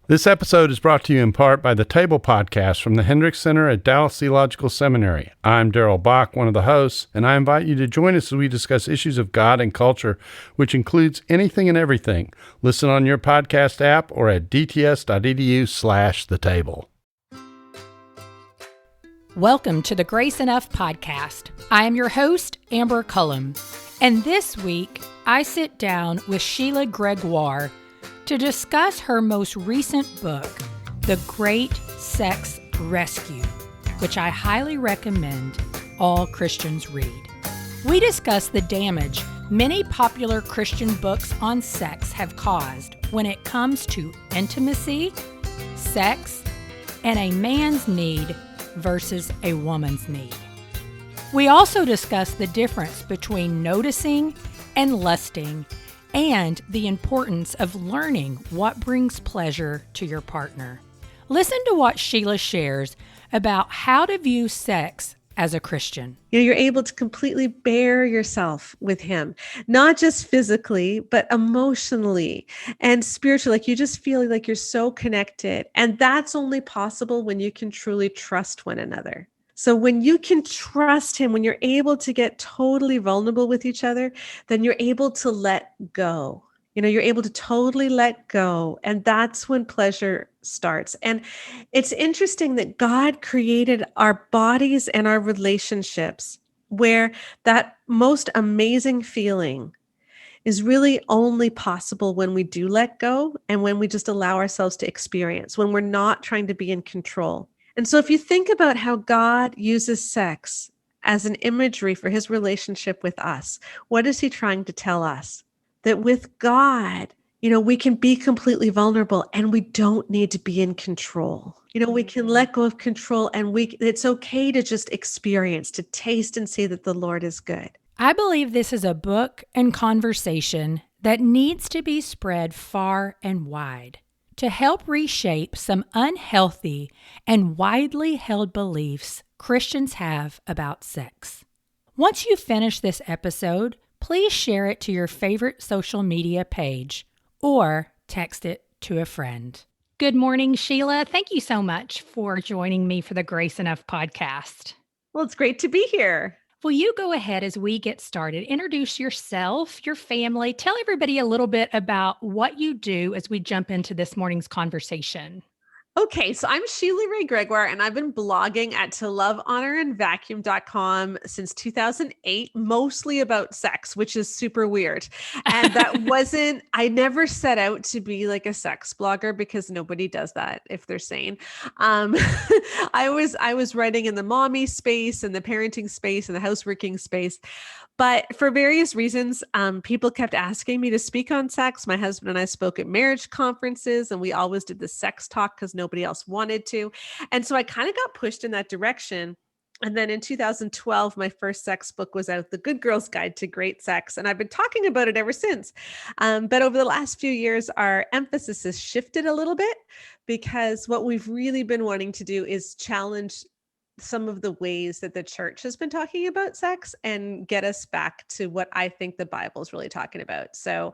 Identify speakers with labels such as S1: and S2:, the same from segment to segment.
S1: This episode is brought to you in part by the Table Podcast from the Hendricks Center at Dallas Theological Seminary. I'm Darrell Bach, one of the hosts, and I invite you to join us as we discuss issues of God and culture, which includes anything and everything. Listen on your podcast app or at dts.edu/thetable.
S2: Welcome to the Grace Enough podcast. I am your host, Amber Cullum, and this week I sit down with Sheila Gregoire to discuss her most recent book, The Great Sex Rescue, which I highly recommend all Christians read. We discuss the damage many popular Christian books on sex have caused when it comes to intimacy, sex, and a man's need versus a woman's need. We also discuss the difference between noticing and lusting, and the importance of learning what brings pleasure to your partner. Listen to what Sheila shares about how to view sex as a Christian.
S3: You're able to completely bear yourself with him, not just physically, but emotionally and spiritually. Like you just feel like you're so connected. And that's only possible when you can truly trust one another. So when you can trust him, when you're able to get totally vulnerable with each other, then you're able to let go. You're able to totally let go. And that's when pleasure starts. And it's interesting that God created our bodies and our relationships where that most amazing feeling is really only possible when we do let go and when we just allow ourselves to experience, when we're not trying to be in control. And so if you think about how God uses sex as an imagery for his relationship with us, what is he trying to tell us? That with God, we can be completely vulnerable and we don't need to be in control. We can let go of control and it's okay to just experience, to taste and see that the Lord is good.
S2: I believe this is a book and conversation that needs to be spread far and wide to help reshape some unhealthy and widely held beliefs Christians have about sex. Once you finish this episode, please share it to your favorite social media page or text it to a friend. Good morning, Sheila. Thank you so much for joining me for the Grace Enough podcast.
S3: Well, it's great to be here.
S2: Will you go ahead as we get started, introduce yourself, your family, tell everybody a little bit about what you do as we jump into this morning's conversation?
S3: Okay, so I'm Sheila Gregoire, and I've been blogging at toLoveHonorAndVacuum.com since 2008, mostly about sex, which is super weird. And that I never set out to be like a sex blogger because nobody does that if they're sane. I was writing in the mommy space and the parenting space and the houseworking space. But for various reasons, people kept asking me to speak on sex. My husband and I spoke at marriage conferences, and we always did the sex talk because nobody else wanted to. And so I kind of got pushed in that direction. And then in 2012, my first sex book was out, The Good Girl's Guide to Great Sex. And I've been talking about it ever since. But over the last few years, our emphasis has shifted a little bit because what we've really been wanting to do is challenge some of the ways that the church has been talking about sex and get us back to what I think the Bible is really talking about. So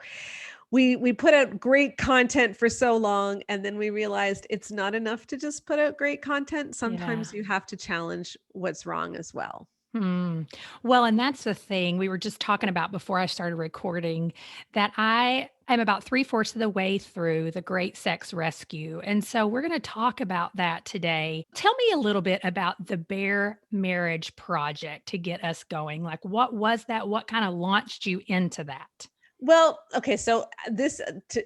S3: we put out great content for so long, and then we realized it's not enough to just put out great content. Sometimes you have to challenge what's wrong as well.
S2: Well, and that's the thing we were just talking about before I started recording, that I am about 3/4 of the way through The Great Sex Rescue. And so we're going to talk about that today. Tell me a little bit about the Bare Marriage Project to get us going. Like, what was that? What kind of launched you into that?
S3: Well, okay, so this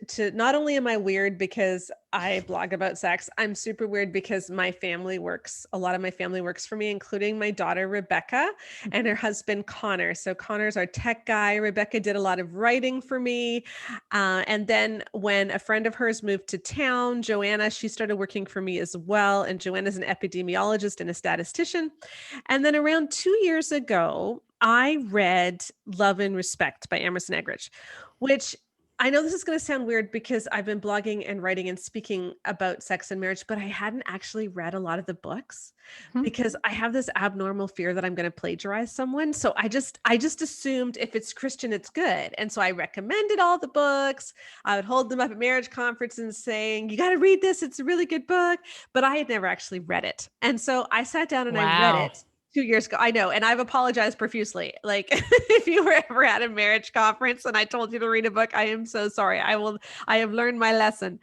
S3: to not only am I weird because I blog about sex, I'm super weird because a lot of my family works for me, including my daughter, Rebecca, and her husband, Connor. So Connor's our tech guy. Rebecca did a lot of writing for me. And then when a friend of hers moved to town, Joanna, she started working for me as well. And Joanna's an epidemiologist and a statistician. And then around 2 years ago, I read Love and Respect by Emerson Eggerichs, which I know this is going to sound weird because I've been blogging and writing and speaking about sex and marriage, but I hadn't actually read a lot of the books
S2: Mhm.
S3: because I have this abnormal fear that I'm going to plagiarize someone. So I just assumed if it's Christian, it's good. And so I recommended all the books. I would hold them up at marriage conferences saying, you got to read this. It's a really good book. But I had never actually read it. And so I sat down and I read
S2: Wow.
S3: it 2 years ago. I know. And I've apologized profusely. Like if you were ever at a marriage conference and I told you to read a book, I am so sorry. I have learned my lesson.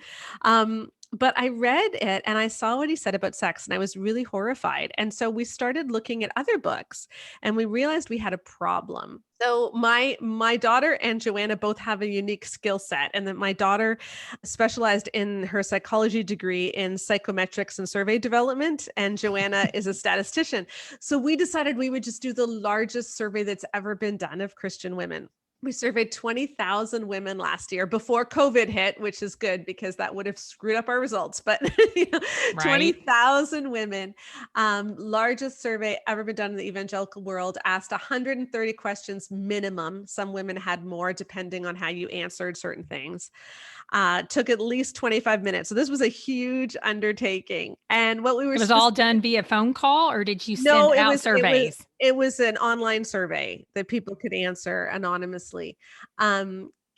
S3: But I read it and I saw what he said about sex and I was really horrified. And so we started looking at other books and we realized we had a problem. So my daughter and Joanna both have a unique skill set, and that my daughter specialized in her psychology degree in psychometrics and survey development, and Joanna is a statistician. So we decided we would just do the largest survey that's ever been done of Christian women. We surveyed 20,000 women last year before COVID hit, which is good because that would have screwed up our results. But
S2: Right.
S3: 20,000 women, largest survey ever been done in the evangelical world, asked 130 questions minimum. Some women had more depending on how you answered certain things. Took at least 25 minutes. So this was a huge undertaking. And what we were
S2: It was all done via phone call, or did you
S3: no,
S2: send
S3: it
S2: out
S3: was it was
S2: surveys?
S3: it was an online survey that people could answer anonymously.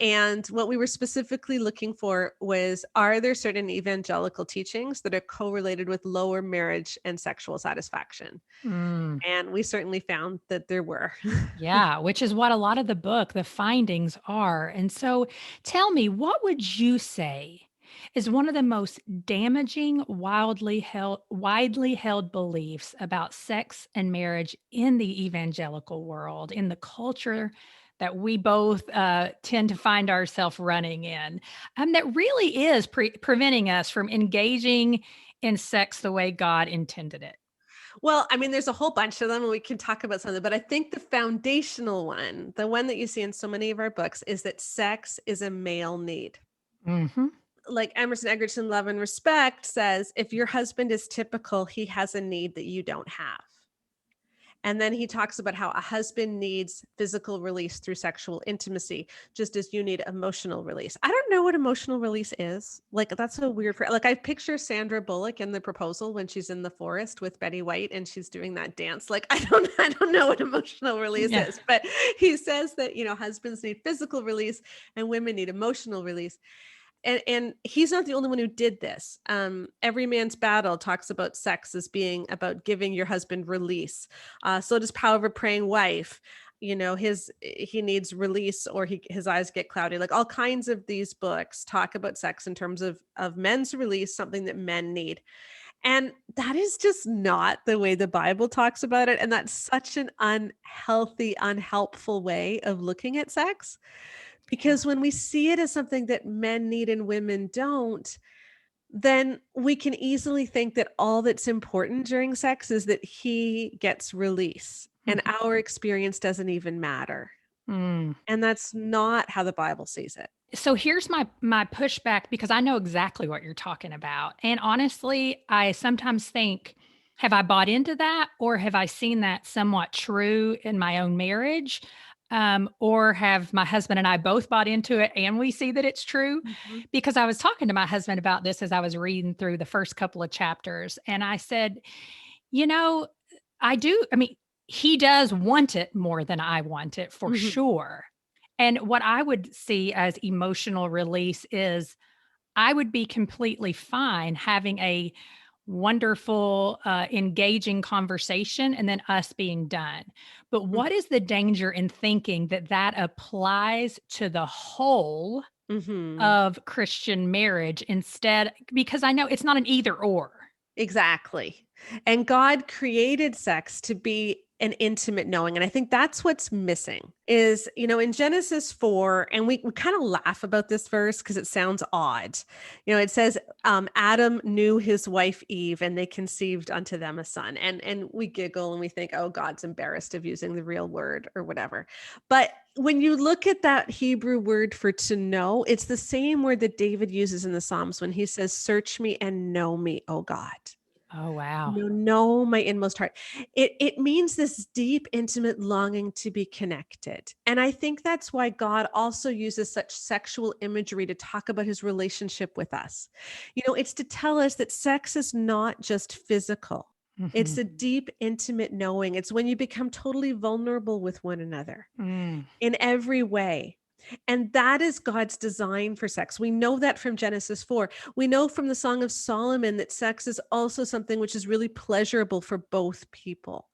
S3: And what we were specifically looking for was, are there certain evangelical teachings that are correlated with lower marriage and sexual satisfaction?
S2: Mm,
S3: And we certainly found that there were.
S2: yeah, which is what a lot of the findings are. And so tell me, what would you say is one of the most damaging, widely held beliefs about sex and marriage in the evangelical world, in the culture that we both tend to find ourselves running in, that really is preventing us from engaging in sex the way God intended it?
S3: Well, I mean, there's a whole bunch of them, and we can talk about some of them, but I think the foundational one, the one that you see in so many of our books, is that sex is a male need.
S2: Hmm.
S3: Like Emerson Egerton Love and Respect says, if your husband is typical, he has a need that you don't have. And then he talks about how a husband needs physical release through sexual intimacy, just as you need emotional release. I don't know what emotional release is. Like, that's a weird, like, I picture Sandra Bullock in The Proposal when she's in the forest with Betty White and she's doing that dance. Like, I don't know what emotional release
S2: Yeah.
S3: is, but he says that, husbands need physical release and women need emotional release. And he's not the only one who did this. Every Man's Battle talks about sex as being about giving your husband release. So does Power of a Praying Wife. He needs release, or his eyes get cloudy. Like, all kinds of these books talk about sex in terms of men's release, something that men need. And that is just not the way the Bible talks about it. And that's such an unhealthy, unhelpful way of looking at sex.
S2: Yeah.
S3: Because when we see it as something that men need and women don't, then we can easily think that all that's important during sex is that he gets release and
S2: Mhm.
S3: our experience doesn't even matter.
S2: Mm.
S3: And that's not how the Bible sees it.
S2: So here's my pushback, because I know exactly what you're talking about. And honestly, I sometimes think, have I bought into that, or have I seen that somewhat true in my own marriage? Or have my husband and I both bought into it and we see that it's true?
S3: Mhm.
S2: Because I was talking to my husband about this as I was reading through the first couple of chapters. And I said, you know, I mean, he does want it more than I want it, for
S3: Mhm.
S2: sure. And what I would see as emotional release is I would be completely fine having a wonderful, engaging conversation and then us being done. But what is the danger in thinking that that applies to the whole
S3: Mhm.
S2: of Christian marriage instead? Because I know it's not an either or.
S3: Exactly. And God created sex to be an intimate knowing. And I think that's what's missing is, in Genesis 4, and we kind of laugh about this verse because it sounds odd. It says, Adam knew his wife Eve and they conceived unto them a son. And we giggle and we think, oh, God's embarrassed of using the real word or whatever. But when you look at that Hebrew word for to know, it's the same word that David uses in the Psalms when he says, search me and know me, oh God.
S2: Oh, wow.
S3: Know my inmost heart. It means this deep, intimate longing to be connected. And I think that's why God also uses such sexual imagery to talk about his relationship with us. It's to tell us that sex is not just physical. It's
S2: Mhm.
S3: a deep, intimate knowing. It's when you become totally vulnerable with one another
S2: Mm.
S3: in every way. And that is God's design for sex. We know that from Genesis 4. We know from the Song of Solomon that sex is also something which is really pleasurable for both people.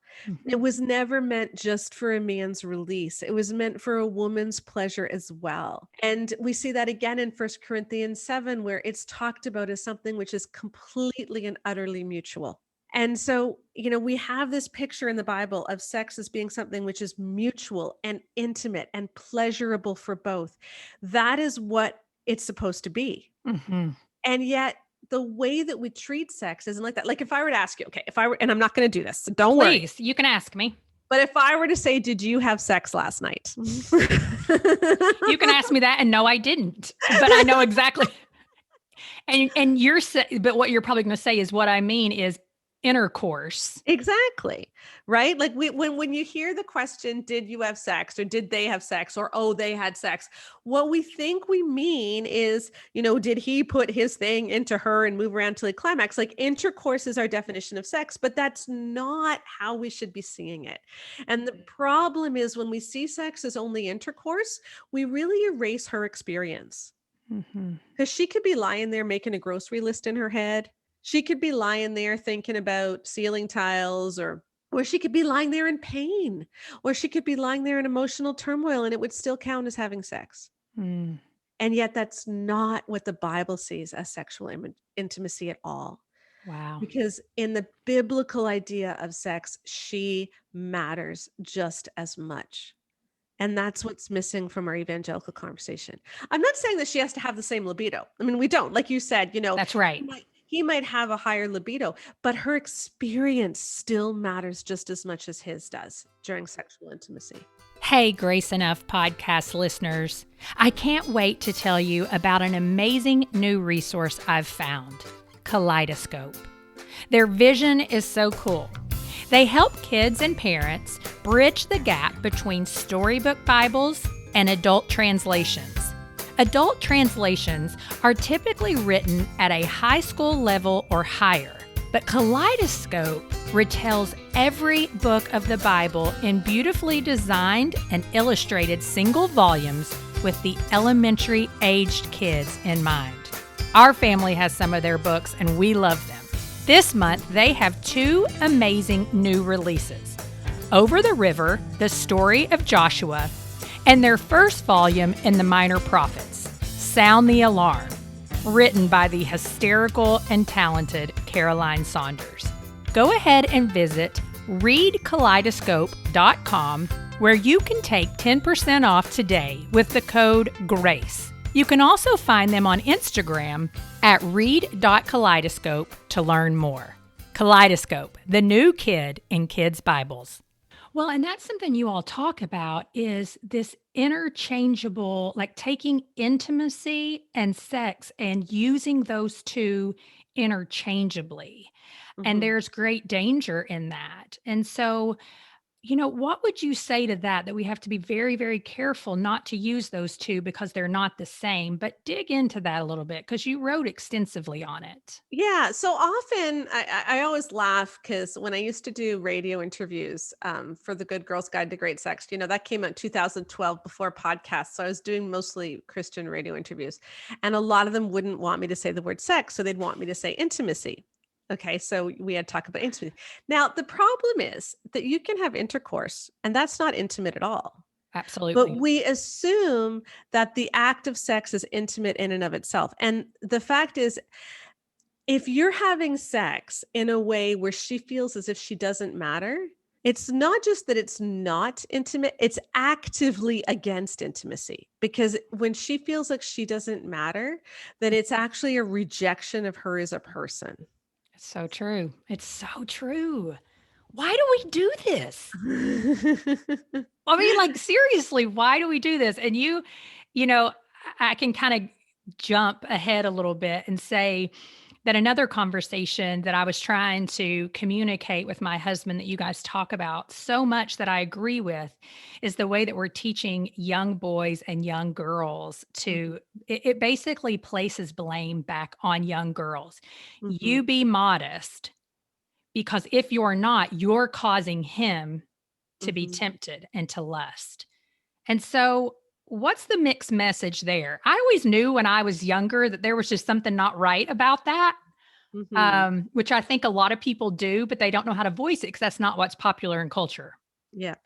S3: It
S2: Mhm.
S3: was never meant just for a man's release. It was meant for a woman's pleasure as well. And we see that again in 1 Corinthians 7, where it's talked about as something which is completely and utterly mutual. And so, we have this picture in the Bible of sex as being something which is mutual and intimate and pleasurable for both. That is what it's supposed to be.
S2: Mhm.
S3: And yet, the way that we treat sex isn't like that. Like if I were to ask you, okay, if I were, and I'm not going to do this, so don't worry.
S2: Please, you can ask me.
S3: But if I were to say, did you have sex last night?
S2: You can ask me that, and no, I didn't. But I know exactly. And but what you're probably going to say is what I mean is intercourse.
S3: Exactly. Right? Like when you hear the question, did you have sex or did they have sex or oh, they had sex? What we think we mean is, did he put his thing into her and move around till he climax? Like intercourse is our definition of sex, but that's not how we should be seeing it. And the problem is when we see sex as only intercourse, we really erase her experience.
S2: Mhm.
S3: Because she could be lying there making a grocery list in her head. She could be lying there thinking about ceiling tiles or she could be lying there in pain, or she could be lying there in emotional turmoil, and it would still count as having sex.
S2: Mm.
S3: And yet that's not what the Bible sees as sexual intimacy at all.
S2: Wow.
S3: Because in the biblical idea of sex, she matters just as much. And that's what's missing from our evangelical conversation. I'm not saying that she has to have the same libido. I mean, we don't. Like you said,
S2: That's right.
S3: he might have a higher libido, but her experience still matters just as much as his does during sexual intimacy.
S2: Hey, Grace Enough podcast listeners. I can't wait to tell you about an amazing new resource I've found, Kaleidoscope. Their vision is so cool. They help kids and parents bridge the gap between storybook Bibles and adult translations. Adult translations are typically written at a high school level or higher, but Kaleidoscope retells every book of the Bible in beautifully designed and illustrated single volumes with the elementary aged kids in mind. Our family has some of their books and we love them. This month, they have 2 amazing new releases. Over the River, the story of Joshua, and their first volume in the Minor Prophets, Sound the Alarm, written by the hysterical and talented Caroline Saunders. Go ahead and visit readkaleidoscope.com where you can take 10% off today with the code GRACE. You can also find them on Instagram at read.kaleidoscope to learn more. Kaleidoscope, the new kid in kids' Bibles. Well, and that's something you all talk about is this interchangeable, like taking intimacy and sex and using those two interchangeably. And
S3: Mhm.
S2: there's great danger in that. And so, what would you say to that? That we have to be very, very careful not to use those two because they're not the same, but dig into that a little bit because you wrote extensively on it.
S3: Yeah. So often I always laugh because when I used to do radio interviews for the Good Girls Guide to Great Sex, that came out 2012 before podcasts. So I was doing mostly Christian radio interviews. And a lot of them wouldn't want me to say the word sex. So they'd want me to say intimacy. Okay. So we had to talk about intimacy. Now, the problem is that you can have intercourse and that's not intimate at all. But
S2: Absolutely.
S3: we assume that the act of sex is intimate in and of itself. And the fact is, if you're having sex in a way where she feels as if she doesn't matter, it's not just that it's not intimate, it's actively against intimacy. Because when she feels like she doesn't matter, that it's actually a rejection of her as a person.
S2: It's so true. It's so true. Why do we do this? I mean, like, seriously, why do we do this? And you know, I can kind of jump ahead a little bit and say, that another conversation that I was trying to communicate with my husband that you guys talk about so much that I agree with is the way that we're teaching young boys and young girls
S3: Mhm.
S2: it basically places blame back on young girls.
S3: Mhm.
S2: You be modest because if you're not, you're causing him to be
S3: Mhm.
S2: tempted and to lust. And so, what's the mixed message there? I always knew when I was younger that there was just something not right about that,
S3: Mhm.
S2: which I think a lot of people do, but they don't know how to voice it because that's not what's popular in culture.
S3: Yeah.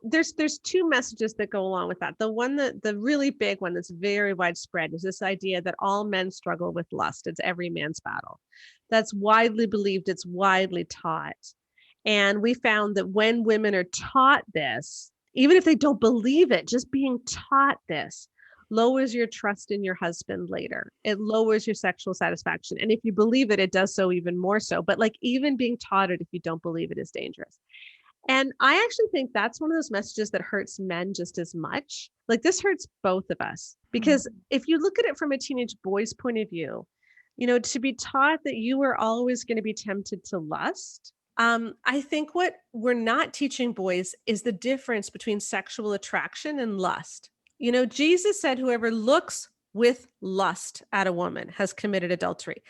S3: There's two messages that go along with that. The really big one that's very widespread is this idea that all men struggle with lust. It's every man's battle. That's widely believed, it's widely taught. And we found that when women are taught this, even if they don't believe it, just being taught this lowers your trust in your husband later. It lowers your sexual satisfaction. And if you believe it, it does so even more so. But like even being taught it, if you don't believe it, is dangerous. And I actually think that's one of those messages that hurts men just as much. Like this hurts both of us
S2: Mm.
S3: because if you look at it from a teenage boy's point of view, to be taught that you are always going to be tempted to lust. I think what we're not teaching boys is the difference between sexual attraction and lust. Jesus said, whoever looks with lust at a woman has committed adultery.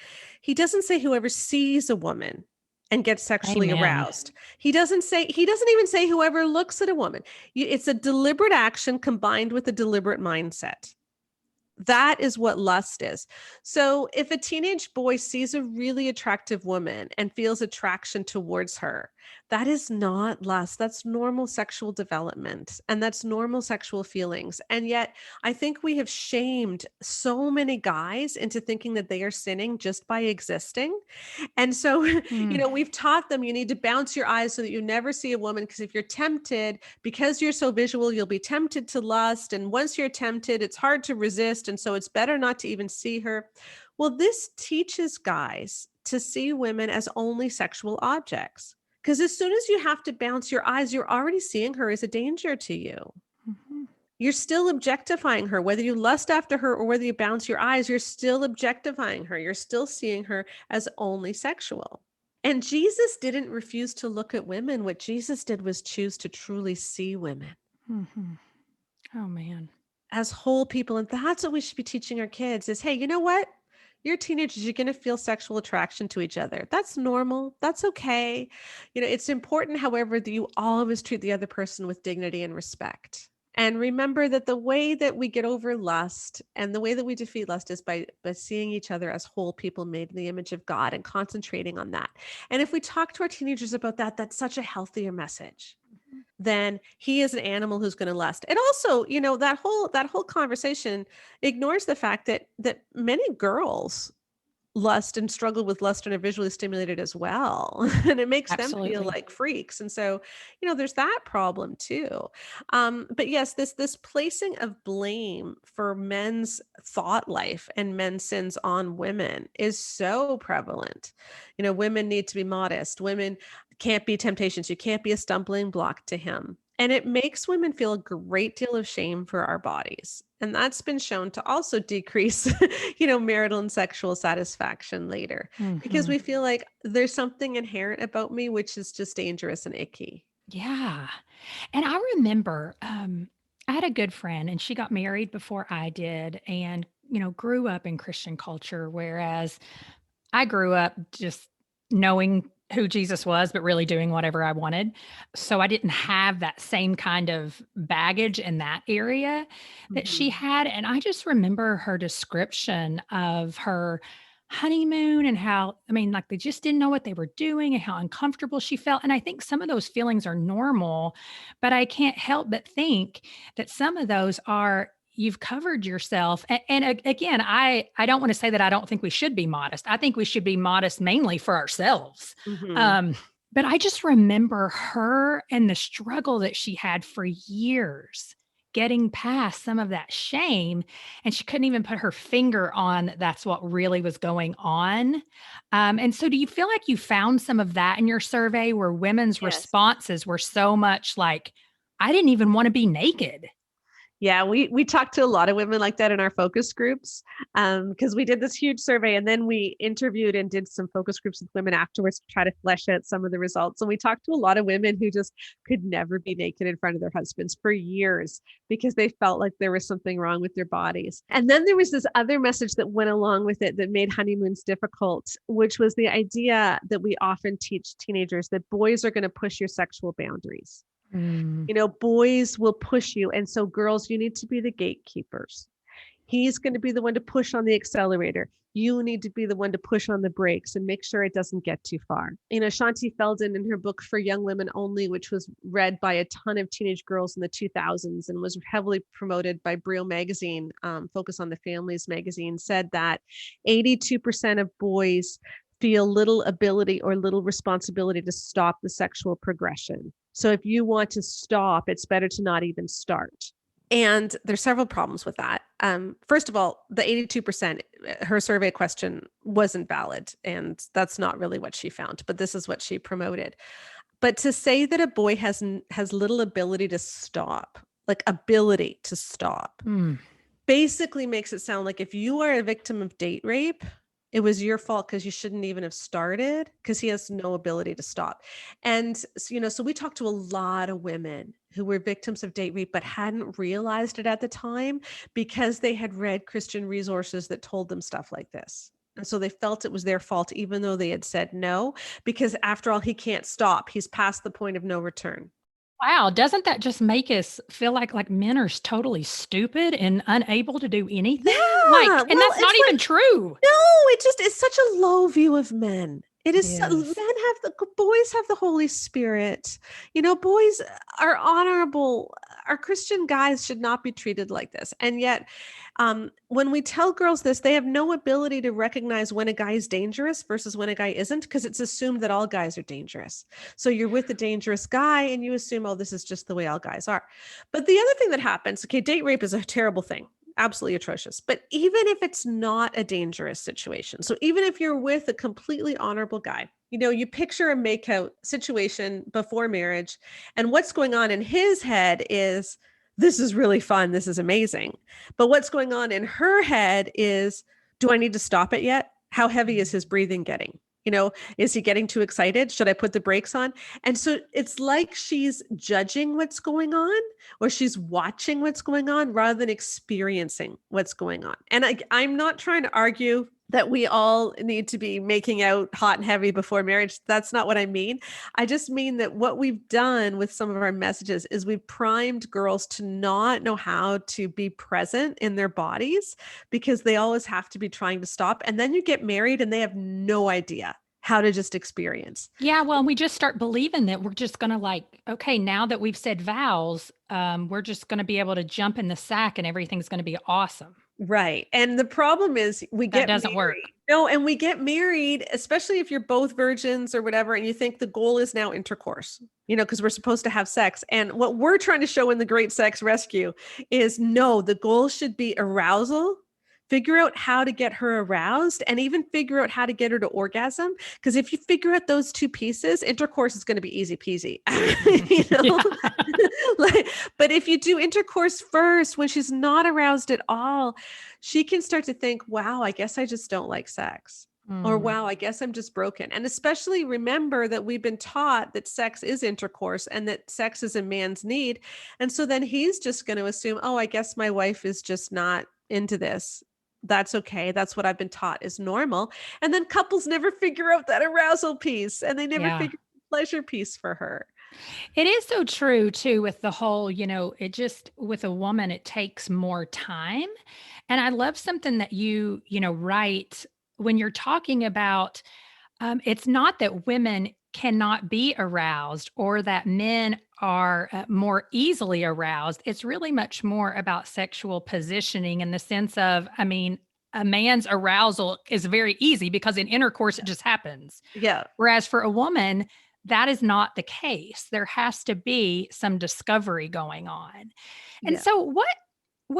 S3: He doesn't say whoever sees a woman and gets sexually
S2: Amen.
S3: aroused. He doesn't even say whoever looks at a woman. It's a deliberate action combined with a deliberate mindset. That is what lust is. So if a teenage boy sees a really attractive woman and feels attraction towards her, that is not lust. That's normal sexual development and that's normal sexual feelings. And yet, I think we have shamed so many guys into thinking that they are sinning just by existing. And so,
S2: Mm.
S3: we've taught them you need to bounce your eyes so that you never see a woman because if you're tempted, because you're so visual, you'll be tempted to lust. And once you're tempted, it's hard to resist. And so it's better not to even see her. Well, this teaches guys to see women as only sexual objects. Because as soon as you have to bounce your eyes, you're already seeing her as a danger to you.
S2: Mhm.
S3: You're still objectifying her, whether you lust after her or whether you bounce your eyes, you're still objectifying her. You're still seeing her as only sexual. And Jesus didn't refuse to look at women. What Jesus did was choose to truly see women
S2: Mhm. Oh, man.
S3: as whole people. And that's what we should be teaching our kids is, hey, you know what? You're teenagers, you're going to feel sexual attraction to each other. That's normal. That's okay. It's important, however, that you always treat the other person with dignity and respect. And remember that the way that we get over lust and the way that we defeat lust is by seeing each other as whole people made in the image of God and concentrating on that. And if we talk to our teenagers about that, that's such a healthier message than he is an animal who's going to lust. And also, that whole conversation ignores the fact that many girls lust and struggle with lust and are visually stimulated as well. And it makes them feel
S2: Absolutely.
S3: like freaks. And so, there's that problem too. But yes, this placing of blame for men's thought life and men's sins on women is so prevalent. Women need to be modest. Women can't be temptations. You can't be a stumbling block to him. And it makes women feel a great deal of shame for our bodies. And that's been shown to also decrease, marital and sexual satisfaction later because
S2: Mhm.
S3: we feel like there's something inherent about me which is just dangerous and icky.
S2: Yeah. And I remember I had a good friend and she got married before I did and, grew up in Christian culture, whereas I grew up just knowing who Jesus was, but really doing whatever I wanted. So I didn't have that same kind of baggage in that area that she
S3: Mhm.
S2: had. And I just remember her description of her honeymoon and how, I mean, like they just didn't know what they were doing and how uncomfortable she felt. And I think some of those feelings are normal, but I can't help but think that some of those are you've covered yourself. Again, I don't want to say that I don't think we should be modest. I think we should be modest mainly for ourselves.
S3: Mhm.
S2: Um, but I just remember her and the struggle that she had for years getting past some of that shame. And she couldn't even put her finger on that's what really was going on. And so, do you feel like you found some of that in your survey where women's
S3: Yes.
S2: responses were so much like, I didn't even want to be naked?
S3: Yeah, we talked to a lot of women like that in our focus groups, because we did this huge survey and then we interviewed and did some focus groups with women afterwards to try to flesh out some of the results. And we talked to a lot of women who just could never be naked in front of their husbands for years because they felt like there was something wrong with their bodies. And then there was this other message that went along with it that made honeymoons difficult, which was the idea that we often teach teenagers that boys are going to push your sexual boundaries.
S2: Mm.
S3: Boys will push you. And so, girls, you need to be the gatekeepers. He's going to be the one to push on the accelerator. You need to be the one to push on the brakes and make sure it doesn't get too far. Shanti Feldon, in her book For Young Women Only, which was read by a ton of teenage girls in the 2000s and was heavily promoted by Brio magazine, Focus on the Families magazine, said that 82% of boys feel little ability or little responsibility to stop the sexual progression. So if you want to stop, it's better to not even start. And there's several problems with that. First of all, the 82%, her survey question wasn't valid. And that's not really what she found, but this is what she promoted. But to say that a boy has little ability to stop, like ability to stop, basically makes it sound like if you are a victim of date rape, it was your fault because you shouldn't even have started because he has no ability to stop. And, so we talked to a lot of women who were victims of date rape, but hadn't realized it at the time because they had read Christian resources that told them stuff like this. And so they felt it was their fault, even though they had said no, because after all, he can't stop. He's past the point of no return.
S2: Wow, doesn't that just make us feel like men are totally stupid and unable to do anything?
S3: Yeah,
S2: And
S3: well,
S2: that's not
S3: it's
S2: even
S3: like,
S2: true.
S3: no, it just is such a low view of men. It
S2: It
S3: is
S2: is.
S3: boys have the Holy Spirit. Boys are honorable. Our Christian guys should not be treated like this. And yet, when we tell girls this, they have no ability to recognize when a guy is dangerous versus when a guy isn't, because it's assumed that all guys are dangerous. So you're with a dangerous guy and you assume, oh, this is just the way all guys are. But the other thing that happens, okay, date rape is a terrible thing. Absolutely atrocious. But even if it's not a dangerous situation, so even if you're with a completely honorable guy, you picture a makeout situation before marriage, and what's going on in his head is, this is really fun. This is amazing. But what's going on in her head is, do I need to stop it yet? How heavy is his breathing getting? Is he getting too excited? Should I put the brakes on? And so it's like she's judging what's going on, or she's watching what's going on rather than experiencing what's going on. And I'm not trying to argue that we all need to be making out hot and heavy before marriage. That's not what I mean. I just mean that what we've done with some of our messages is we've primed girls to not know how to be present in their bodies because they always have to be trying to stop. And then you get married and they have no idea how to just experience.
S2: Yeah, well, we just start believing that we're just going to okay, now that we've said vows, we're just going to be able to jump in the sack and everything's going to be awesome.
S3: Right. And the problem is we
S2: That
S3: get
S2: doesn't work.
S3: married. No, and we get married, especially if you're both virgins or whatever, and you think the goal is now intercourse, because we're supposed to have sex. And what we're trying to show in the Great Sex Rescue is no, the goal should be arousal. Figure out how to get her aroused and even figure out how to get her to orgasm. Because if you figure out those two pieces, intercourse is going to be easy peasy. But if you do intercourse first, when she's not aroused at all, she can start to think, wow, I guess I just don't like sex. Or, wow, I guess I'm just broken. And especially remember that we've been taught that sex is intercourse and that sex is a man's need. And so then he's just going to assume, oh, I guess my wife is just not into this. That's okay. That's what I've been taught is normal. And then couples never figure out that arousal piece and they never figure out the pleasure piece for her.
S2: It is so true too with the whole, it just with a woman, it takes more time. And I love something that you write when you're talking about it's not that women cannot be aroused or that men are more easily aroused. It's really much more about sexual positioning in the sense of, a man's arousal is very easy because in intercourse, it just happens.
S3: Yeah.
S2: Whereas for a woman, that is not the case. There has to be some discovery going on. And so what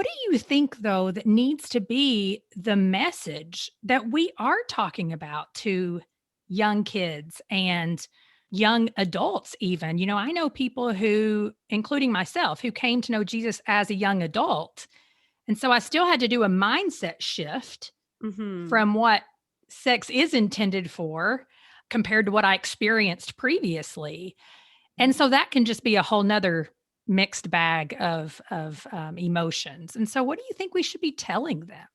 S2: do you think though that needs to be the message that we are talking about to young kids and young adults even. You know, I know people who, including myself, who came to know Jesus as a young adult. And so I still had to do a mindset shift
S3: Mm-hmm.
S2: from what sex is intended for compared to what I experienced previously. And so that can just be a whole nother mixed bag of emotions. And so what do you think we should be telling them?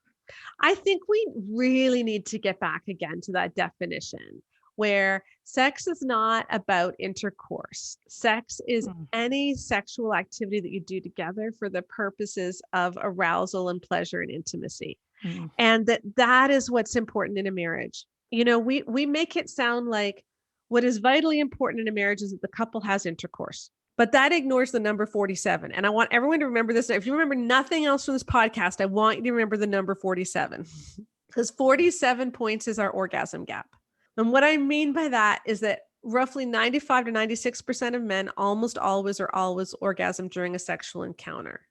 S3: I think we really need to get back again to that definition where sex is not about intercourse. Sex is
S2: Mm,
S3: any sexual activity that you do together for the purposes of arousal and pleasure and intimacy.
S2: mm,
S3: And that is what's important in a marriage. You know, we make it sound like what is vitally important in a marriage is that the couple has intercourse. But that ignores the number 47. And I want everyone to remember this. If you remember nothing else from this podcast, I want you to remember the number 47 because 47 points is our orgasm gap. And what I mean by that is that roughly 95 to 96% of men almost always orgasm during a sexual encounter,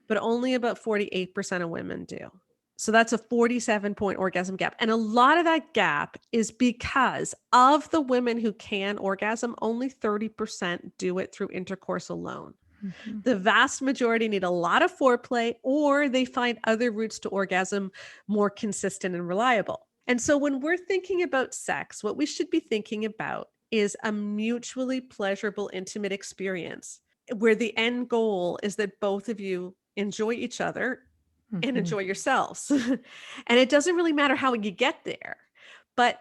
S3: but only about 48% of women do. So that's a 47-point orgasm gap. And a lot of that gap is because of the women who can orgasm, only 30% do it through intercourse alone.
S2: mhm.
S3: The vast majority need a lot of foreplay, or they find other routes to orgasm more consistent and reliable. And so when we're thinking about sex, what we should be thinking about is a mutually pleasurable, intimate experience where the end goal is that both of you enjoy each other and
S2: Mhm.
S3: enjoy yourselves. And it doesn't really matter how you get there, but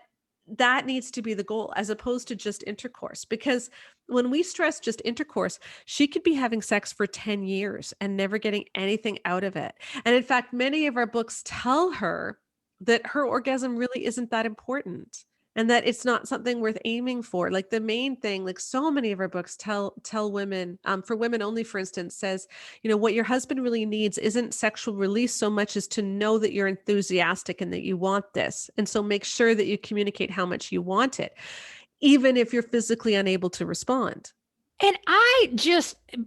S3: that needs to be the goal as opposed to just intercourse. Because when we stress just intercourse, she could be having sex for 10 years and never getting anything out of it. And in fact, many of our books tell her that her orgasm really isn't that important and that it's not something worth aiming for. Like the main thing, like so many of our books tell women, for women only, for instance, says, you know, what your husband really needs isn't sexual release so much as to know that you're enthusiastic and that you want this. And so make sure that you communicate how much you want it, even if you're physically unable to respond.
S2: And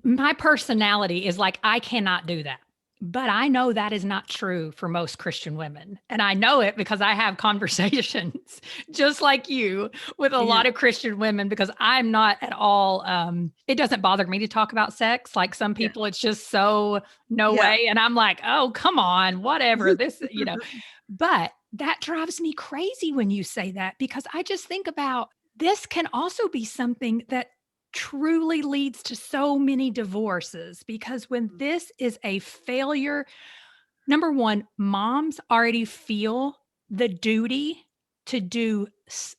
S2: my personality is like, I cannot do that. But I know that is not true for most Christian women. And I know it because I have conversations just like you with a
S3: Yeah.
S2: lot of Christian women because I'm not at all, it doesn't bother me to talk about sex. Like some
S3: Yeah.
S2: people, it's just so no
S3: Yeah.
S2: way. And I'm like, oh, come on, whatever this, but that drives me crazy when you say that because I just think about this can also be something that truly leads to so many divorces because when this is a failure, number one, moms already feel the duty to do,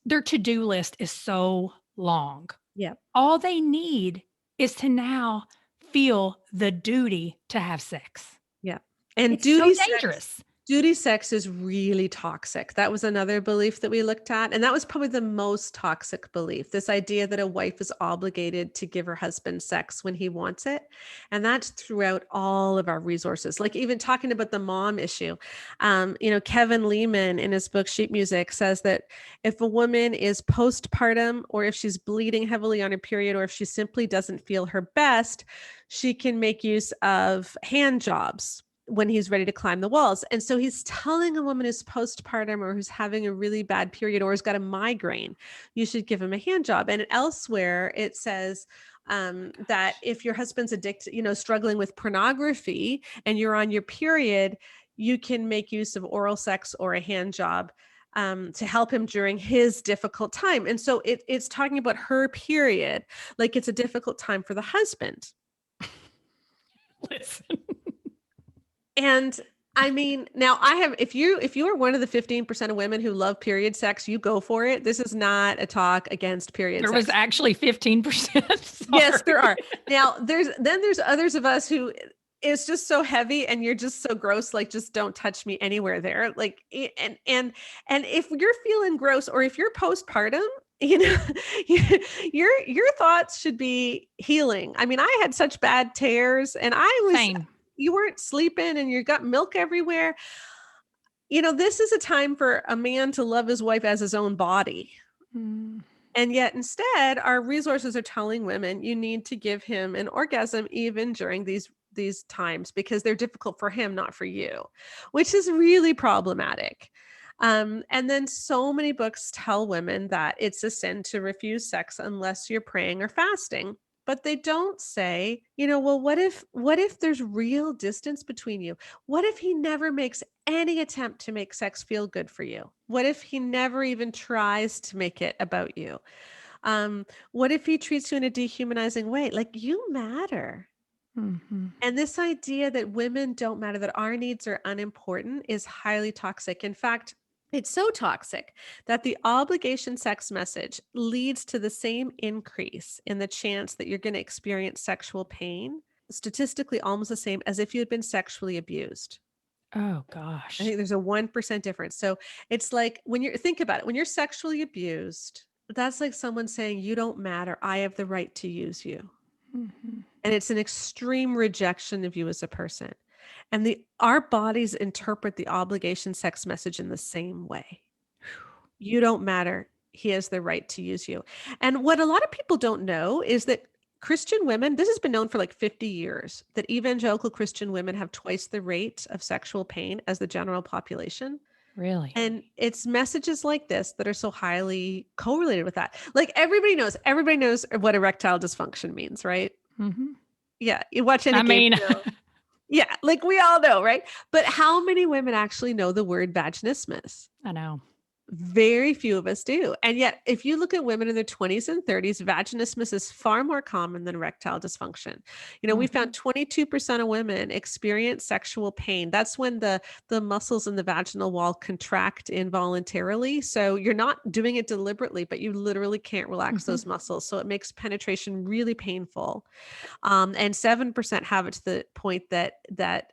S2: their to-do list is so long.
S3: Yeah.
S2: All they need is to now feel the duty to have sex.
S3: Yeah. And
S2: It's so dangerous.
S3: duty sex is really toxic. That was another belief that we looked at. And that was probably the most toxic belief. This idea that a wife is obligated to give her husband sex when he wants it. And that's throughout all of our resources. Like even talking about the mom issue, Kevin Lehman in his book, Sheet Music, says that if a woman is postpartum or if she's bleeding heavily on her period, or if she simply doesn't feel her best, she can make use of hand jobs when he's ready to climb the walls. And so he's telling a woman who's postpartum or who's having a really bad period or has got a migraine, you should give him a hand job. And elsewhere it says that if your husband's addicted, struggling with pornography and you're on your period, you can make use of oral sex or a hand job to help him during his difficult time. And so it's talking about her period, like it's a difficult time for the husband.
S2: Listen.
S3: And I mean, now if you are one of the 15% of women who love period sex, you go for it. This is not a talk against period
S2: There
S3: sex.
S2: was actually 15%.
S3: Yes, there are. Now there's others of us who it's just so heavy and you're just so gross, like just don't touch me anywhere there. Like, and if you're feeling gross or if you're postpartum, your thoughts should be healing. I mean, I had such bad tears and
S2: Same.
S3: you weren't sleeping and you got milk everywhere. This is a time for a man to love his wife as his own body.
S2: Mm.
S3: And yet instead, our resources are telling women you need to give him an orgasm even during these times because they're difficult for him, not for you, which is really problematic. And then so many books tell women that it's a sin to refuse sex unless you're praying or fasting. But they don't say, well, what if there's real distance between you? What if he never makes any attempt to make sex feel good for you? What if he never even tries to make it about you? What if he treats you in a dehumanizing way? Like, you matter.
S2: Mm-hmm.
S3: And this idea that women don't matter, that our needs are unimportant, is highly toxic. In fact, it's so toxic that the obligation sex message leads to the same increase in the chance that you're going to experience sexual pain, statistically almost the same as if you had been sexually abused.
S2: Oh,
S3: I
S2: gosh.
S3: think there's a 1% difference. So it's like, think about it, when you're sexually abused, that's like someone saying, you don't matter. I have the right to use you.
S2: Mm-hmm.
S3: And it's an extreme rejection of you as a person. And our bodies interpret the obligation sex message in the same way. You don't matter. He has the right to use you. And what a lot of people don't know is that Christian women, this has been known for like 50 years, that evangelical Christian women have twice the rate of sexual pain as the general population.
S2: Really?
S3: And it's messages like this that are so highly correlated with that. Like, everybody knows what erectile dysfunction means, right?
S2: Mm-hmm.
S3: Yeah. You watch any
S2: I
S3: game
S2: mean,
S3: show. Yeah. Like, we all know, right? But how many women actually know the word vaginismus?
S2: I know.
S3: Very few of us do. And yet, if you look at women in their 20s and 30s, vaginismus is far more common than erectile dysfunction. We found 22% of women experience sexual pain. That's when the muscles in the vaginal wall contract involuntarily. So you're not doing it deliberately, but you literally can't relax those muscles. So it makes penetration really painful. And 7% have it to the point that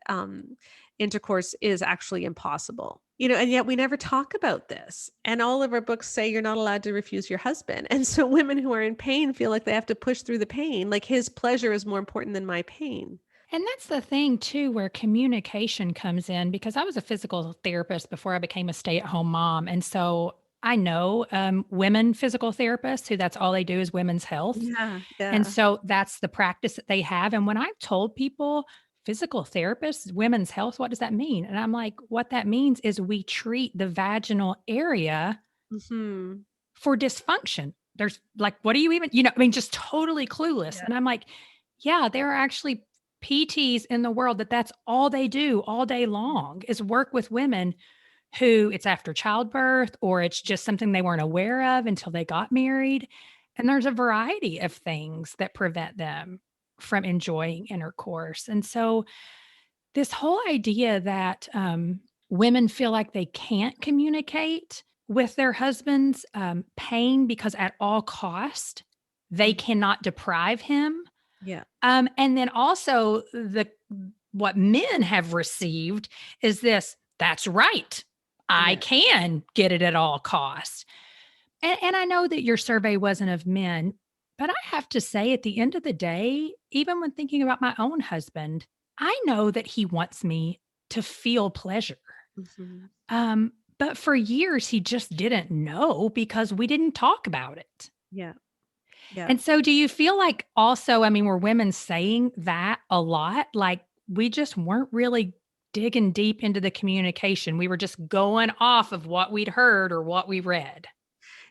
S3: intercourse is actually impossible. And yet we never talk about this. And all of our books say you're not allowed to refuse your husband. And so women who are in pain feel like they have to push through the pain, like his pleasure is more important than my pain.
S2: And that's the thing too, where communication comes in, because I was a physical therapist before I became a stay-at-home mom. And so I know women physical therapists who that's all they do is women's health.
S3: Yeah,
S2: And
S3: yeah.
S2: so that's the practice that they have. And when I've told people physical therapists, women's health, what does that mean? And I'm like, what that means is we treat the vaginal area
S3: Hmm.
S2: for dysfunction. There's like, what do you even, I mean, just totally clueless.
S3: Yeah.
S2: And I'm like, yeah, there are actually PTs in the world that's all they do all day long is work with women who it's after childbirth or it's just something they weren't aware of until they got married. And there's a variety of things that prevent them from enjoying intercourse. And so this whole idea that women feel like they can't communicate with their husband's pain because at all cost they cannot deprive him.
S3: Yeah.
S2: And then also what men have received is this, that's right. I
S3: Yeah.
S2: can get it at all costs. And I know that your survey wasn't of men, but I have to say at the end of the day, even when thinking about my own husband, I know that he wants me to feel pleasure.
S3: Mhm.
S2: But for years he just didn't know because we didn't talk about it.
S3: Yeah. Yeah.
S2: And so do you feel like also, I mean, were women saying that a lot? Like we just weren't really digging deep into the communication. We were just going off of what we'd heard or what we read.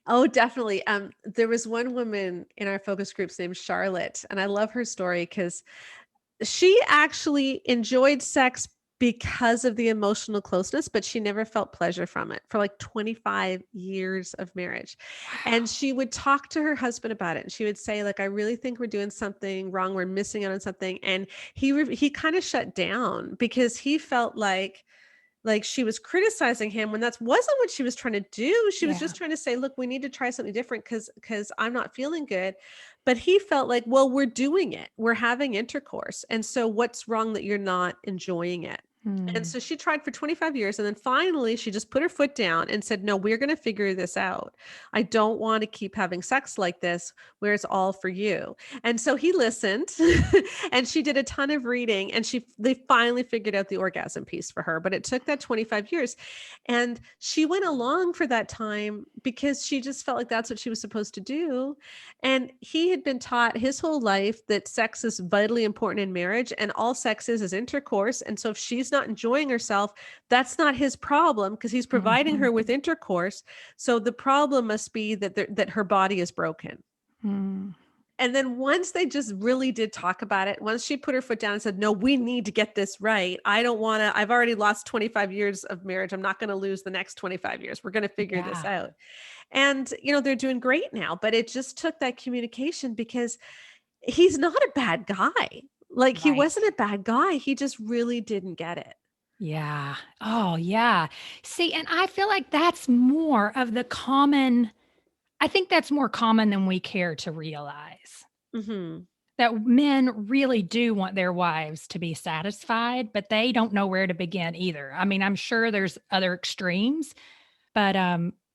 S3: Oh, definitely. There was one woman in our focus groups named Charlotte, and I love her story because she actually enjoyed sex because of the emotional closeness, but she never felt pleasure from it for like 25 years of marriage. And she would talk to her husband about it. And she would say, like, I really think we're doing something wrong. We're missing out on something. And he kind of shut down because he felt like she was criticizing him when that wasn't what she was trying to do. She was
S2: Yeah.
S3: just trying to say, look, we need to try something different because I'm not feeling good. But he felt like, well, we're doing it. We're having intercourse. And so what's wrong that you're not enjoying it? And so she tried for 25 years. And then finally, she just put her foot down and said, no, we're going to figure this out. I don't want to keep having sex like this where it's all for you. And so he listened and she did a ton of reading and they finally figured out the orgasm piece for her. But it took that 25 years. And she went along for that time because she just felt like that's what she was supposed to do. And he had been taught his whole life that sex is vitally important in marriage and all sex is intercourse. And so if she's not not enjoying herself, that's not his problem because he's providing her with intercourse. So the problem must be that her body is broken.
S2: Mm.
S3: And then once they just really did talk about it, once she put her foot down and said, no, we need to get this right. I don't want to, I've already lost 25 years of marriage. I'm not going to lose the next 25 years. We're going to figure this out. And, they're doing great now, but it just took that communication because he's not a bad guy. Like he wasn't a bad guy. He just really didn't get it.
S2: Yeah. Oh, yeah. See, and I feel like that's more of the common, I think that's more common than we care to realize.
S3: Mm-hmm.
S2: That men really do want their wives to be satisfied, but they don't know where to begin either. I mean, I'm sure there's other extremes, but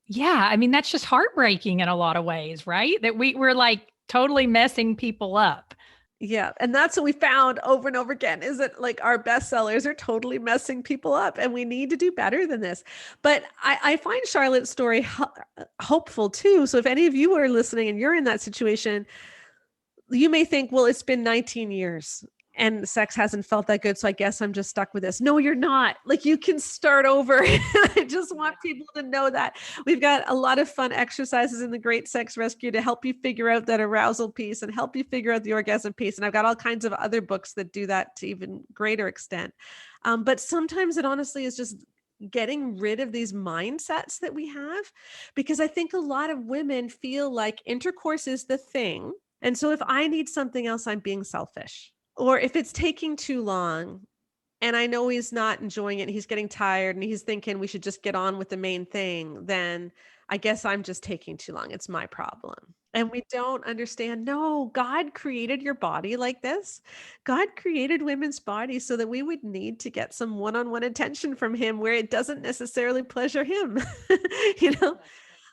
S2: yeah, I mean, that's just heartbreaking in a lot of ways, right? That we're like totally messing people up.
S3: Yeah. And that's what we found over and over again is that like our bestsellers are totally messing people up and we need to do better than this. But I find Charlotte's story hopeful too. So if any of you are listening and you're in that situation, you may think, well, it's been 19 years and sex hasn't felt that good. So I guess I'm just stuck with this. No, you're not. Like you can start over. I just want people to know that we've got a lot of fun exercises in the Great Sex Rescue to help you figure out that arousal piece and help you figure out the orgasm piece. And I've got all kinds of other books that do that to even greater extent. But sometimes it honestly is just getting rid of these mindsets that we have, because I think a lot of women feel like intercourse is the thing. And so if I need something else, I'm being selfish. Or if it's taking too long and I know he's not enjoying it, he's getting tired and he's thinking we should just get on with the main thing, then I guess I'm just taking too long. It's my problem. And we don't understand, no, God created your body like this. God created women's bodies so that we would need to get some one-on-one attention from him where it doesn't necessarily pleasure him,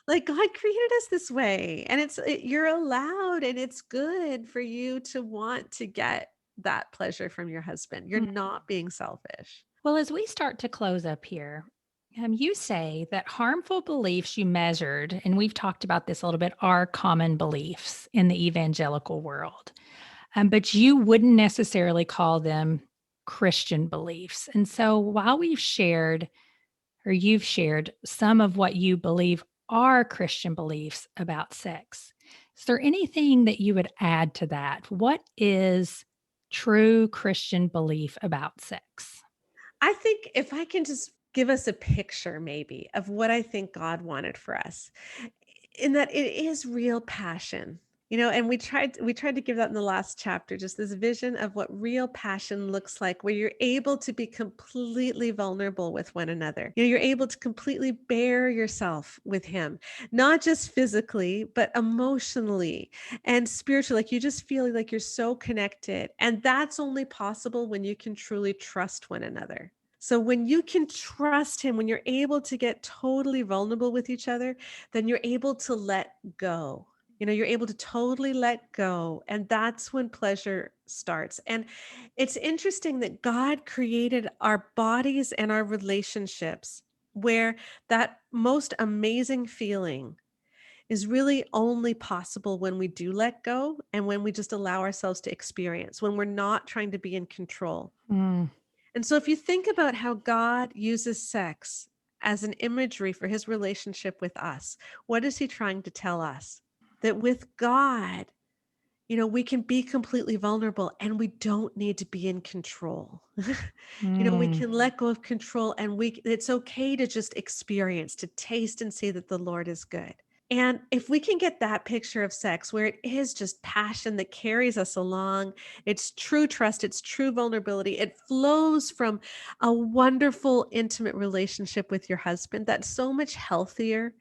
S3: Like God created us this way and you're allowed and it's good for you to want to get that pleasure from your husband. You're not being selfish.
S2: Well, as we start to close up here, you say that harmful beliefs you measured, and we've talked about this a little bit, are common beliefs in the evangelical world. But you wouldn't necessarily call them Christian beliefs. And so while you've shared some of what you believe are Christian beliefs about sex, is there anything that you would add to that? What is true Christian belief about sex?
S3: I think if I can just give us a picture maybe of what I think God wanted for us, in that it is real passion. And we tried to give that in the last chapter, just this vision of what real passion looks like, where you're able to be completely vulnerable with one another. You're able to completely bare yourself with him, not just physically, but emotionally and spiritually. Like you just feel like you're so connected. And that's only possible when you can truly trust one another. So when you can trust him, when you're able to get totally vulnerable with each other, then you're able to let go. You're able to totally let go. And that's when pleasure starts. And it's interesting that God created our bodies and our relationships where that most amazing feeling is really only possible when we do let go and when we just allow ourselves to experience, when we're not trying to be in control. And so if you think about how God uses sex as an imagery for his relationship with us, what is he trying to tell us? That with God, we can be completely vulnerable and we don't need to be in control. We can let go of control and it's okay to just experience, to taste and see that the Lord is good. And if we can get that picture of sex where it is just passion that carries us along, it's true trust, it's true vulnerability, it flows from a wonderful, intimate relationship with your husband, that's so much healthier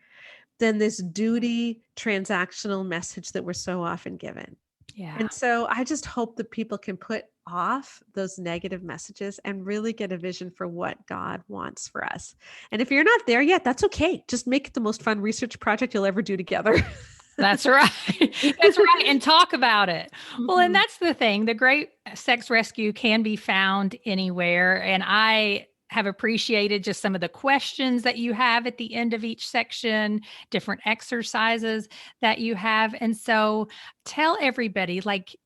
S3: than this duty transactional message that we're so often given.
S2: Yeah.
S3: And so I just hope that people can put off those negative messages and really get a vision for what God wants for us. And if you're not there yet, that's okay. Just make it the most fun research project you'll ever do together.
S2: That's right. That's right. And talk about it. Well, and that's the thing. The Great Sex Rescue can be found anywhere. And I have appreciated just some of the questions that you have at the end of each section, different exercises that you have. And so tell everybody,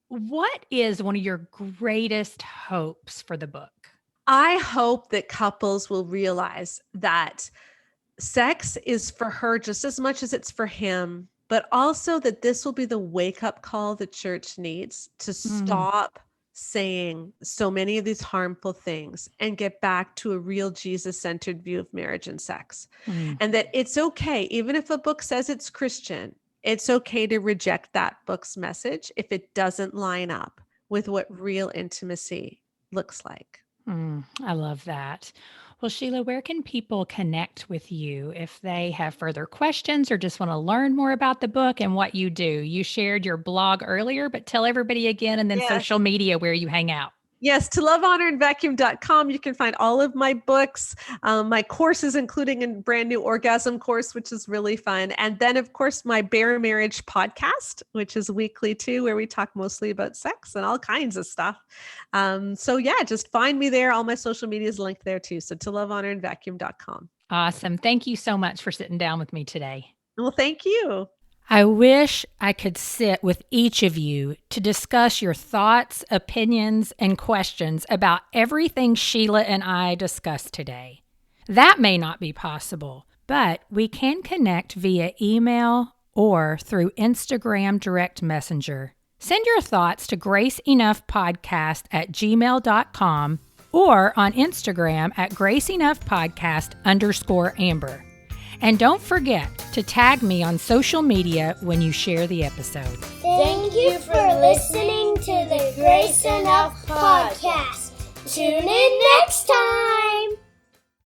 S2: what is one of your greatest hopes for the book?
S3: I hope that couples will realize that sex is for her just as much as it's for him, but also that this will be the wake-up call the church needs to stop saying so many of these harmful things and get back to a real Jesus-centered view of marriage and sex. And that it's okay, even if a book says it's Christian, it's okay to reject that book's message if it doesn't line up with what real intimacy looks like.
S2: I love that. Well, Sheila, where can people connect with you if they have further questions or just want to learn more about the book and what you do? You shared your blog earlier, but tell everybody again, and then
S3: Yes.
S2: social media where you hang out.
S3: Yes, to lovehonorandvacuum.com. You can find all of my books, my courses, including a brand new orgasm course, which is really fun. And then, of course, my Bare Marriage podcast, which is weekly too, where we talk mostly about sex and all kinds of stuff. So yeah, just find me there. All my social media is linked there too. So to lovehonorandvacuum.com.
S2: Awesome. Thank you so much for sitting down with me today.
S3: Well, thank you.
S2: I wish I could sit with each of you to discuss your thoughts, opinions, and questions about everything Sheila and I discussed today. That may not be possible, but we can connect via email or through Instagram direct messenger. Send your thoughts to graceenoughpodcast@gmail.com or on Instagram at graceenoughpodcast_Amber. And don't forget to tag me on social media when you share the episode.
S4: Thank you for listening to the Grace Enough Podcast. Tune in next time.